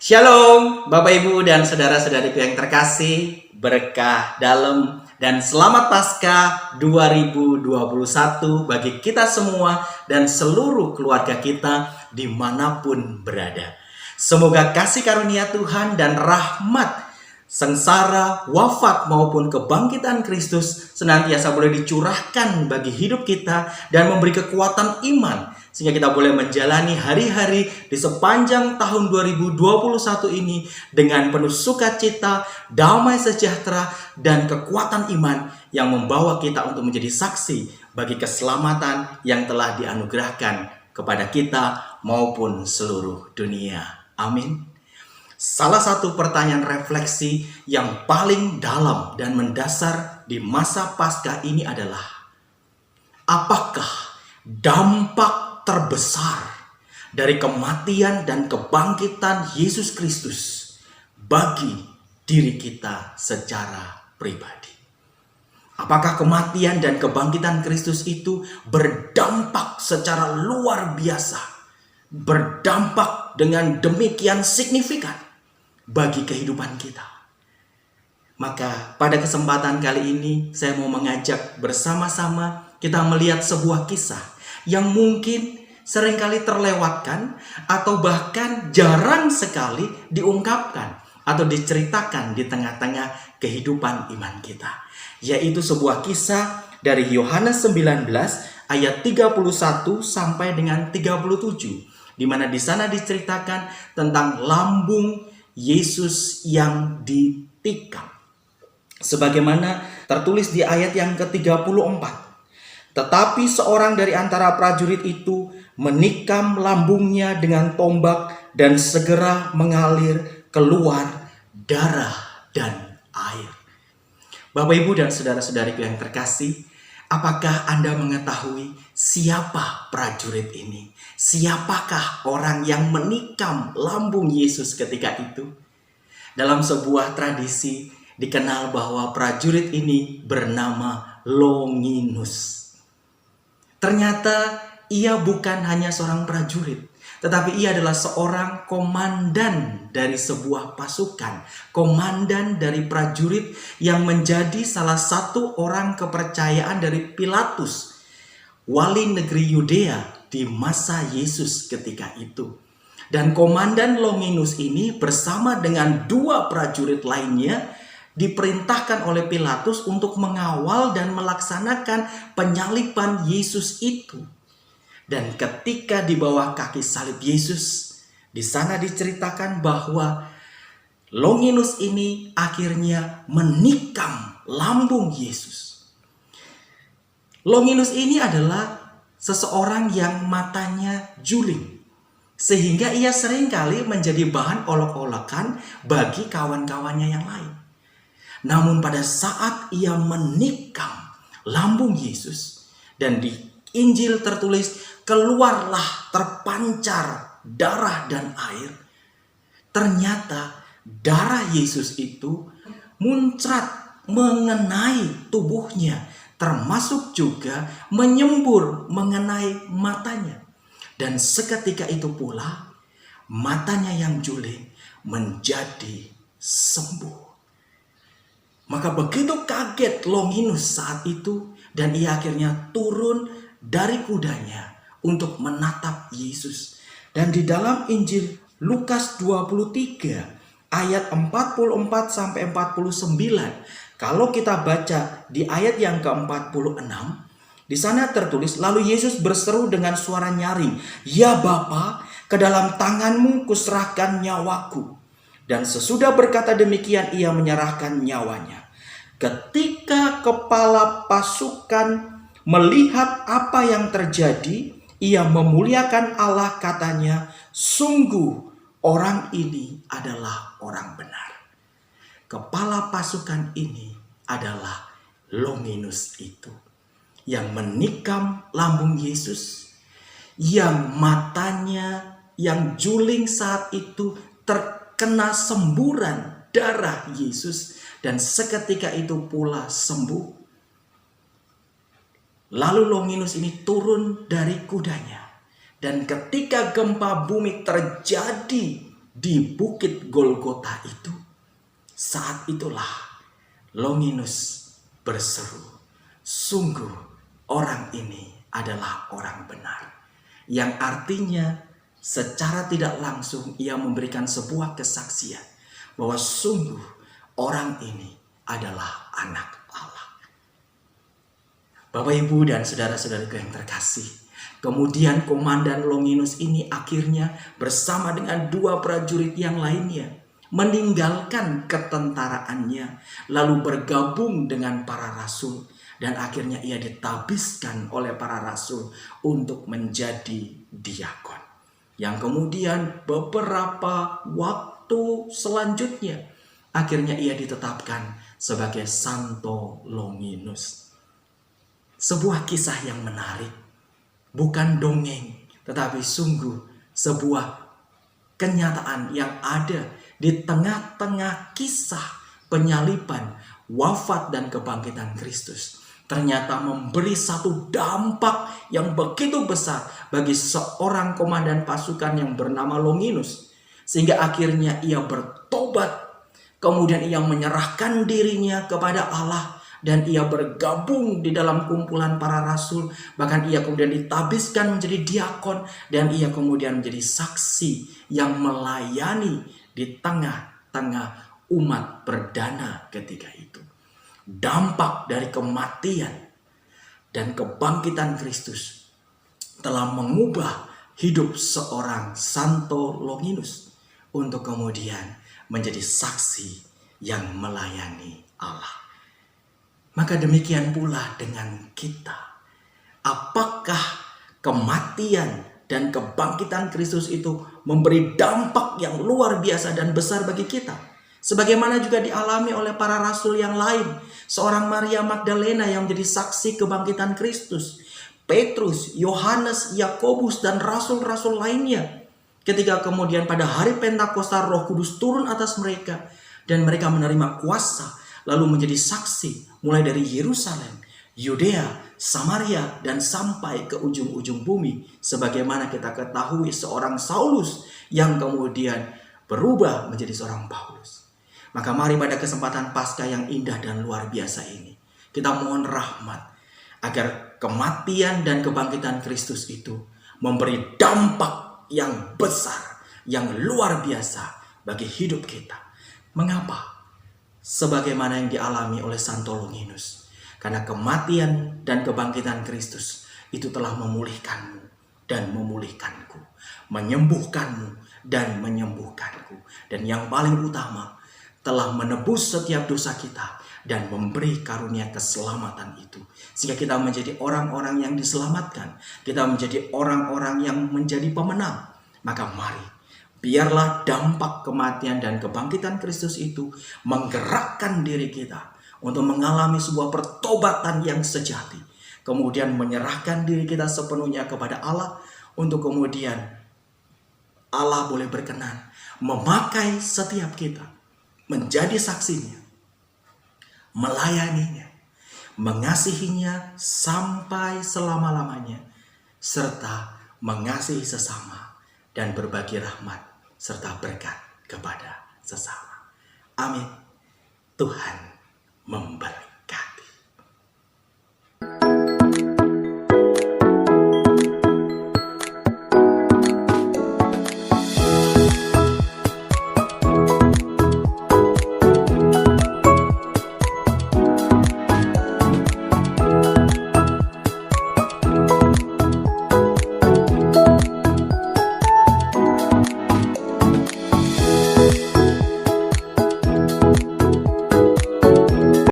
Shalom Bapak Ibu dan saudara-saudariku yang terkasih, berkah dalam dan selamat Paskah 2021 bagi kita semua dan seluruh keluarga kita dimanapun berada. Semoga kasih karunia Tuhan dan rahmat sengsara, wafat maupun kebangkitan Kristus senantiasa boleh dicurahkan bagi hidup kita dan memberi kekuatan iman sehingga kita boleh menjalani hari-hari di sepanjang tahun 2021 ini dengan penuh sukacita, damai sejahtera, dan kekuatan iman yang membawa kita untuk menjadi saksi bagi keselamatan yang telah dianugerahkan kepada kita maupun seluruh dunia. Amin. Salah satu pertanyaan refleksi yang paling dalam dan mendasar di masa Paskah ini adalah, apakah dampak terbesar dari kematian dan kebangkitan Yesus Kristus bagi diri kita secara pribadi? Apakah kematian dan kebangkitan Kristus itu berdampak secara luar biasa, berdampak dengan demikian signifikan bagi kehidupan kita? Maka pada kesempatan kali ini saya mau mengajak bersama-sama kita melihat sebuah kisah yang mungkin seringkali terlewatkan atau bahkan jarang sekali diungkapkan atau diceritakan di tengah-tengah kehidupan iman kita. Yaitu sebuah kisah dari Yohanes 19 ayat 31 sampai dengan 37. Di mana di sana diceritakan tentang lambung Yesus yang ditikam. Sebagaimana tertulis di ayat yang ke-34. Tetapi seorang dari antara prajurit itu menikam lambungnya dengan tombak dan segera mengalir keluar darah dan air. Bapak, Ibu, dan saudara-saudariku yang terkasih, apakah Anda mengetahui siapa prajurit ini? Siapakah orang yang menikam lambung Yesus ketika itu? Dalam sebuah tradisi dikenal bahwa prajurit ini bernama Longinus. Ternyata ia bukan hanya seorang prajurit, tetapi ia adalah seorang komandan dari sebuah pasukan. Komandan dari prajurit yang menjadi salah satu orang kepercayaan dari Pilatus, wali negeri Yudea di masa Yesus ketika itu. Dan komandan Longinus ini bersama dengan dua prajurit lainnya diperintahkan oleh Pilatus untuk mengawal dan melaksanakan penyaliban Yesus itu. Dan ketika di bawah kaki salib Yesus, di sana diceritakan bahwa Longinus ini akhirnya menikam lambung Yesus. Longinus ini adalah seseorang yang matanya juling, sehingga ia seringkali menjadi bahan olok-olokan bagi kawan-kawannya yang lain. Namun pada saat ia menikam lambung Yesus, dan di Injil tertulis keluarlah terpancar darah dan air, ternyata darah Yesus itu muncrat mengenai tubuhnya, termasuk juga menyembur mengenai matanya. Dan seketika itu pula matanya yang juling menjadi sembuh. Maka begitu kaget Longinus saat itu, dan ia akhirnya turun dari kudanya untuk menatap Yesus. Dan di dalam Injil Lukas 23 ayat 44 sampai 49, kalau kita baca di ayat yang ke-46, di sana tertulis, lalu Yesus berseru dengan suara nyaring, "Ya Bapa, ke dalam tanganmu kuserahkan nyawaku." Dan sesudah berkata demikian, ia menyerahkan nyawanya. Ketika kepala pasukan melihat apa yang terjadi, ia memuliakan Allah, katanya, "Sungguh orang ini adalah orang benar." Kepala pasukan ini adalah Longinus itu, yang menikam lambung Yesus, yang matanya yang juling saat itu terkena semburan darah Yesus, dan seketika itu pula sembuh. Lalu Longinus ini turun dari kudanya, dan ketika gempa bumi terjadi di bukit Golgota itu, saat itulah Longinus berseru, "Sungguh orang ini adalah orang benar." Yang artinya secara tidak langsung ia memberikan sebuah kesaksian bahwa sungguh orang ini adalah anak Allah. Bapak, Ibu, dan saudara-saudariku yang terkasih, kemudian Komandan Longinus ini akhirnya bersama dengan 2 prajurit yang lainnya meninggalkan ketentaraannya, lalu bergabung dengan para rasul, dan akhirnya ia ditabiskan oleh para rasul untuk menjadi diakon. Yang kemudian beberapa waktu selanjutnya akhirnya ia ditetapkan sebagai Santo Longinus. Sebuah kisah yang menarik, bukan dongeng, tetapi sungguh sebuah kenyataan yang ada di tengah-tengah kisah penyaliban, wafat, dan kebangkitan Kristus. Ternyata memberi satu dampak yang begitu besar bagi seorang komandan pasukan yang bernama Longinus. Sehingga akhirnya ia bertobat, kemudian ia menyerahkan dirinya kepada Allah, dan ia bergabung di dalam kumpulan para rasul. Bahkan ia kemudian ditabiskan menjadi diakon, dan ia kemudian menjadi saksi yang melayani di tengah-tengah umat perdana ketika itu. Dampak dari kematian dan kebangkitan Kristus telah mengubah hidup seorang Santo Longinus untuk kemudian menjadi saksi yang melayani Allah. Maka demikian pula dengan kita. Apakah kematian dan kebangkitan Kristus itu memberi dampak yang luar biasa dan besar bagi kita? Sebagaimana juga dialami oleh para rasul yang lain. Seorang Maria Magdalena yang menjadi saksi kebangkitan Kristus. Petrus, Yohanes, Yakobus, dan rasul-rasul lainnya. Ketika kemudian pada hari Pentakosta Roh Kudus turun atas mereka, dan mereka menerima kuasa, lalu menjadi saksi mulai dari Yerusalem, Yudea, Samaria, dan sampai ke ujung-ujung bumi. Sebagaimana kita ketahui seorang Saulus yang kemudian berubah menjadi seorang Paulus. Maka mari pada kesempatan Paskah yang indah dan luar biasa ini, kita mohon rahmat agar kematian dan kebangkitan Kristus itu memberi dampak yang besar, yang luar biasa bagi hidup kita. Mengapa? Sebagaimana yang dialami oleh Santo Longinus. Karena kematian dan kebangkitan Kristus itu telah memulihkanmu dan memulihkanku, menyembuhkanmu dan menyembuhkanku. Dan yang paling utama, telah menebus setiap dosa kita dan memberi karunia keselamatan itu. Sehingga kita menjadi orang-orang yang diselamatkan. Kita menjadi orang-orang yang menjadi pemenang. Maka mari, biarlah dampak kematian dan kebangkitan Kristus itu menggerakkan diri kita untuk mengalami sebuah pertobatan yang sejati. Kemudian menyerahkan diri kita sepenuhnya kepada Allah, untuk kemudian Allah boleh berkenan memakai setiap kita menjadi saksinya, melayaninya, mengasihinya sampai selama-lamanya, serta mengasihi sesama dan berbagi rahmat serta berkat kepada sesama. Amin. Tuhan memberkati.